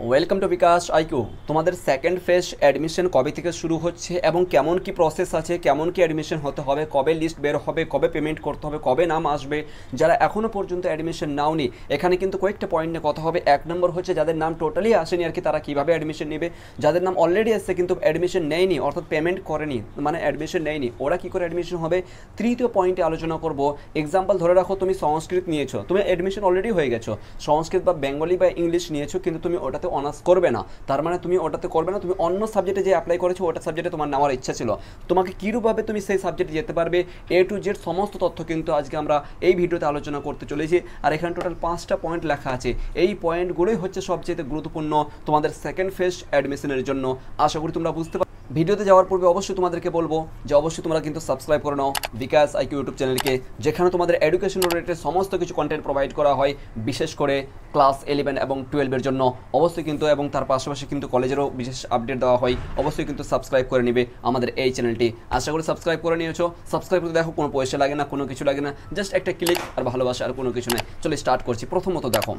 Welcome to Bikash IQ. তোমাদের second phase admission কবে থেকে শুরু হচ্ছে এবং কেমন কি প্রসেস আছে, কেমন কি অ্যাডমিশন হতে হবে, কবে লিস্ট বের হবে, কবে পেমেন্ট করতে হবে, কবে নাম আসবে, যারা এখনও পর্যন্ত অ্যাডমিশন নাওনি এখানে কিন্তু কয়েকটা পয়েন্ট নিয়ে কথা হবে। এক নম্বর হচ্ছে যাদের নাম টোটালি আসেনি আর কি, তারা কীভাবে অ্যাডমিশন নেবে। যাদের নাম অলরেডি এসছে কিন্তু অ্যাডমিশন নেয়নি, অর্থাৎ পেমেন্ট করেনি, মানে অ্যাডমিশন নেয়নি, ওরা কী করে অ্যাডমিশন হবে। তৃতীয় পয়েন্টে আলোচনা করব। এক্সাম্পল ধরে রাখো, তুমি সংস্কৃত নিয়েছো, তুমি অ্যাডমিশন অলরেডি হয়ে গেছো, সংস্কৃত বা বেঙ্গলি বা ইংলিশ নিয়েছো, কিন্তু তুমি ওটাতে অনার্স করবে না, তার মানে তুমি ওটাতে করবে না, তুমি অন্য সাবজেক্টে যে অ্যাপ্লাই করেছো ওটা সাবজেক্টে তোমার নেওয়ার ইচ্ছা ছিল, তোমাকে কীরূপভাবে তুমি সেই সাবজেক্টে যেতে পারবে, এ টু জেড সমস্ত তথ্য কিন্তু আজকে আমরা এই ভিডিওতে আলোচনা করতে চলেছি। আর এখানে টোটাল 5টা পয়েন্ট লেখা আছে, এই পয়েন্টগুলোই হচ্ছে সবচেয়ে গুরুত্বপূর্ণ তোমাদের সেকেন্ড ফেজ অ্যাডমিশনের জন্য। আশা করি তোমরা বুঝতে পারো। ভিডিওতে যাওয়ার পূর্বে অবশ্যই তোমাদেরকে বলবো যে অবশ্যই তোমরা কিন্তু সাবস্ক্রাইব করে নাও বিকাশ আইকিউ ইউটিউব চ্যানেলকে, যেখানে তোমাদের এডুকেশন রিলেটেড সমস্ত কিছু কন্টেন্ট প্রোভাইড করা হয়, বিশেষ করে ক্লাস 11 এবং 12-এর জন্য অবশ্যই কিন্তু, এবং তার পাশাপাশি কিন্তু কলেজেরও বিশেষ আপডেট দেওয়া হয়। অবশ্যই কিন্তু সাবস্ক্রাইব করে নিবে আমাদের এই চ্যানেলটি। আশা করি সাবস্ক্রাইব করে নিয়েছো। সাবস্ক্রাইব করতে দেখো কোনো পয়সা লাগে না, কোনো কিছু লাগে না, জাস্ট একটা ক্লিক আর ভালোবাসা, আর কোনো কিছু নেই। চলো স্টার্ট করছি। প্রথমত দেখো,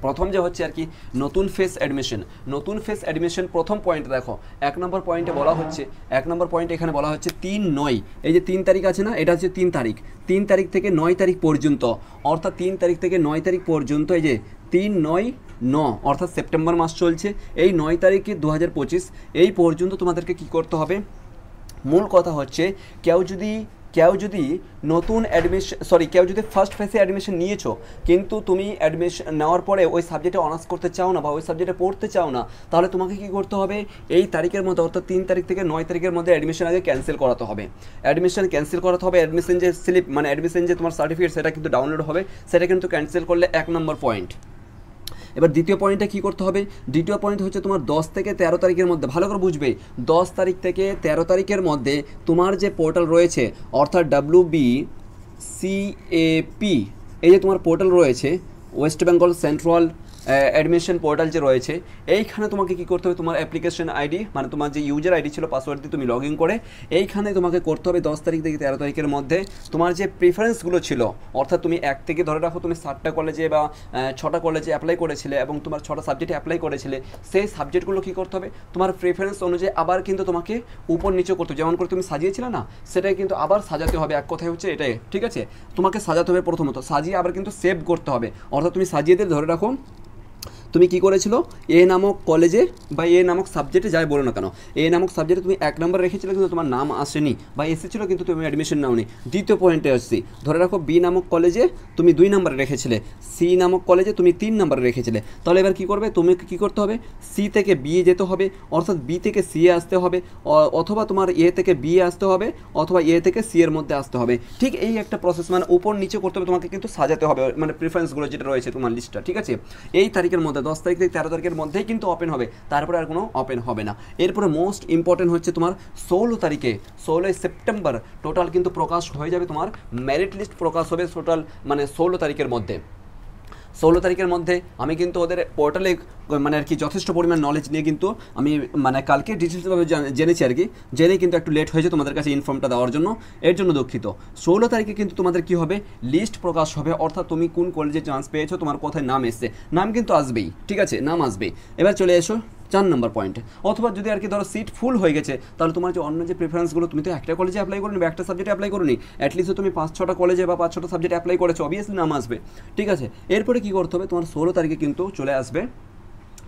প্রথম যে হচ্ছে আর কি নতুন ফেজ অ্যাডমিশন। নতুন ফেজ অ্যাডমিশন প্রথম পয়েন্ট দেখো, 1 নম্বর পয়েন্টে বলা হচ্ছে, 1 নম্বর পয়েন্টে এখানে বলা হচ্ছে 3/9, এই যে 3 তারিখ আছে না, এটা হচ্ছে 3 তারিখ, 3 তারিখ থেকে 9 তারিখ পর্যন্ত, অর্থাৎ 3 তারিখ থেকে 9 তারিখ পর্যন্ত, এই যে 3/9/9 অর্থাৎ সেপ্টেম্বর মাস চলছে, এই 9 তারিখে 2025 এই পর্যন্ত তোমাদেরকে কি করতে হবে। মূল কথা হচ্ছে কেউ যদি নতুন কেউ যদি ফার্স্ট ফেজে অ্যাডমিশন নিয়েছো, কিন্তু তুমি অ্যাডমিশন নেওয়ার পরে ওই সাবজেক্টে অনার্স করতে চাও না বা ওই সাবজেক্টে পড়তে চাও না, তাহলে তোমাকে কী করতে হবে, এই তারিখের মধ্যে অর্থাৎ 3 তারিখ থেকে 9 তারিখের মধ্যে অ্যাডমিশন আগে ক্যান্সেল করাতে হবে। অ্যাডমিশন যে স্লিপ, মানে অ্যাডমিশন যে তোমার সার্টিফিকেট, সেটা কিন্তু ডাউনলোড হবে, সেটা কিন্তু ক্যান্সেল করলে 1 নম্বর পয়েন্ট। এবার দ্বিতীয় পয়েন্টে কী করতে হবে, দ্বিতীয় পয়েন্ট হচ্ছে তোমার 10 থেকে 13 তারিখের মধ্যে, ভালো করে বুঝবে, 10 তারিখ থেকে 13 তারিখের মধ্যে তোমার যে পোর্টাল রয়েছে, অর্থাৎ WBCAP, এই যে তোমার পোর্টাল রয়েছে, West Bengal central admission portal যে রয়েছে, এইখানে তোমাকে কী করতে হবে, তোমার অ্যাপ্লিকেশন আইডি, মানে তোমার যে ইউজার আইডি ছিল, পাসওয়ার্ড দিয়ে তুমি লগ ইন করে এইখানে তোমাকে করতে হবে 10 তারিখ থেকে 13 তারিখের মধ্যে তোমার যে প্রিফারেন্সগুলো ছিল, অর্থাৎ তুমি 1 থেকে ধরে রাখো তুমি 7টা কলেজে বা 6টা কলেজে অ্যাপ্লাই করেছিলে এবং তোমার 6টা সাবজেক্টে অ্যাপ্লাই করেছিলে, সেই সাবজেক্টগুলো কী করতে হবে, তোমার প্রিফারেন্স অনুযায়ী আবার কিন্তু তোমাকে উপর নিচে করতে হবে, যেমন করে তুমি সাজিয়েছিলে না, সেটাই কিন্তু আবার সাজাতে হবে। এক কথায় হচ্ছে এটাই, ঠিক আছে, তোমাকে সাজাতে হবে, প্রথমত সাজিয়ে আবার কিন্তু সেভ করতে হবে, অর্থাৎ তুমি সাজিয়ে দিয়ে ধরে রাখো তুমি কী করেছিল, এ নামক কলেজে বা এ নামক সাবজেক্টে যাই বলো না কেন, এ নামক সাবজেক্টে তুমি 1 নম্বর রেখেছিলে কিন্তু তোমার নাম আসেনি, বা এসেছিলো কিন্তু তুমি অ্যাডমিশন নাওনি। দ্বিতীয় পয়েন্টে আসছি, ধরে রাখো বি নামক কলেজে তুমি 2 নম্বরে রেখেছিলে, সি নামক কলেজে তুমি 3 নম্বরে রেখেছিলে, তাহলে এবার কী করবে, তুমি কী করতে হবে, সি থেকে বি এ যেতে হবে, অর্থাৎ বি থেকে সি এ আসতে হবে, অথবা তোমার এ থেকে বি এ আসতে হবে, অথবা এ থেকে সি এর মধ্যে আসতে হবে। ঠিক এই একটা প্রসেস, মানে উপর নিচে করতে হবে, তোমাকে কিন্তু সাজাতে হবে, মানে প্রিফারেন্সগুলো যেটা রয়েছে তোমার লিস্টটা, ঠিক আছে। এই তারিখের মধ্যে 10 তারিখ থেকে 13 তারিখের মধ্যেই কিন্তু ওপেন হবে, তারপরে আর কোনো ওপেন হবে না। এরপরে মোস্ট ইম্পর্টেন্ট হচ্ছে তোমার 16 তারিখে, 16 সেপ্টেম্বর টোটাল কিন্তু প্রকাশ হয়ে যাবে, তোমার মেরিট লিস্ট প্রকাশ হবে টোটাল, মানে 16 তারিখের মধ্যে। 16 তারিখের মধ্যে আমি কিন্তু ওদের পোর্টালে মানে আর কি যথেষ্ট পরিমাণ নলেজ নিয়ে কিন্তু আমি মানে কালকে ডিটেলসভাবে জেনেছি আর কি, জেনে কিন্তু একটু লেট হয়েছে তোমাদের কাছে ইনফর্মটা দেওয়ার জন্য, এর জন্য দুঃখিত। 16 তারিখে কিন্তু তোমাদের কি হবে, লিস্ট প্রকাশ হবে, অর্থাৎ তুমি কোন কলেজে চান্স পেয়েছো, তোমার কোথায় নাম এসছে, নাম কিন্তু আসবেই, ঠিক আছে, নাম আসবেই। এবার চলে এসো 4 নম্বর পয়েন্টে, অথবা যদি আর কি ধরো সিট ফুল হয়ে গেছে, তাহলে তোমার যে অন্য যে প্রিফারেন্সগুলো, তুমি তো একটা কলেজে অ্যাপ্লাই করোনি বা একটা সাবজেক্টে অ্যাপ্লাই করোনি, অ্যাটলিস্ট তুমি 5-6টা কলেজে বা 5-6টা সাবজেক্টে অ্যাপ্লাই করেছো, অবভিয়াসলি নাম আসবে, ঠিক আছে। এরপরে কী করতে হবে, তোমার 16 তারিখে কিন্তু চলে আসবে,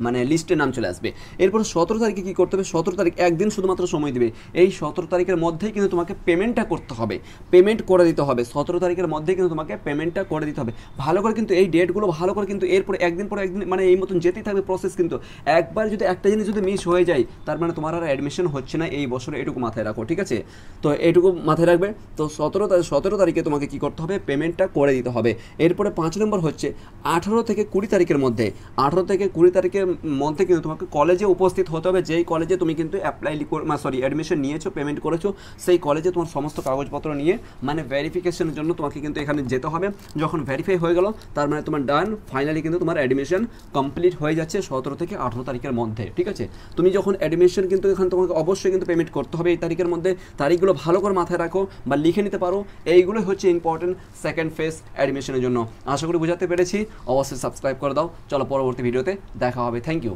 মানে লিস্টে নাম চলে আসবে। এরপর 17 তারিখে কী করতে হবে, 17 তারিখ একদিন শুধুমাত্র সময় দেবে, এই 17 তারিখের মধ্যেই কিন্তু তোমাকে পেমেন্টটা করতে হবে, পেমেন্ট করে দিতে হবে, 17 তারিখের মধ্যেই কিন্তু তোমাকে পেমেন্টটা করে দিতে হবে। ভালো করে কিন্তু এই ডেটগুলো ভালো করে কিন্তু এরপরে একদিন পর একদিন মানে এই মতন যেতেই থাকবে প্রসেস, কিন্তু একবার যদি একটা জিনিস যদি মিস হয়ে যায়, তার মানে তোমার আর অ্যাডমিশন হচ্ছে না এই বছরে, এটুকু মাথায় রাখো, ঠিক আছে। তো এইটুকু মাথায় রাখবে। তো 17 তারিখে তোমাকে কী করতে হবে, পেমেন্টটা করে দিতে হবে। এরপরে 5 নম্বর হচ্ছে 18 থেকে 20 তারিখের মধ্যে, 18 থেকে 20 তারিখের মধ্যে কিন্তু তোমাকে কলেজে উপস্থিত হতে হবে, যেই কলেজে তুমি কিন্তু অ্যাডমিশন নিয়েছো, পেমেন্ট করেছো, সেই কলেজে তোমার সমস্ত কাগজপত্র নিয়ে, মানে ভেরিফিকেশনের জন্য তোমাকে কিন্তু এখানে যেতে হবে। যখন ভেরিফাই হয়ে গেল, তার মানে তোমার ডান, ফাইনালি কিন্তু তোমার অ্যাডমিশন কমপ্লিট হয়ে যাচ্ছে 17 থেকে 18 তারিখের মধ্যে, ঠিক আছে। তুমি যখন অ্যাডমিশন কিন্তু এখানে তোমাকে অবশ্যই কিন্তু পেমেন্ট করতে হবে এই তারিখের মধ্যে। তারিখগুলো ভালো করে মাথায় রাখো বা লিখে নিতে পারো, এইগুলোই হচ্ছে ইম্পর্টেন্ট সেকেন্ড ফেজ অ্যাডমিশনের জন্য। আশা করি বোঝাতে পেরেছি, অবশ্যই সাবস্ক্রাইব করে দাও। চলো পরবর্তী ভিডিওতে দেখা হবে। হবে। Thank you.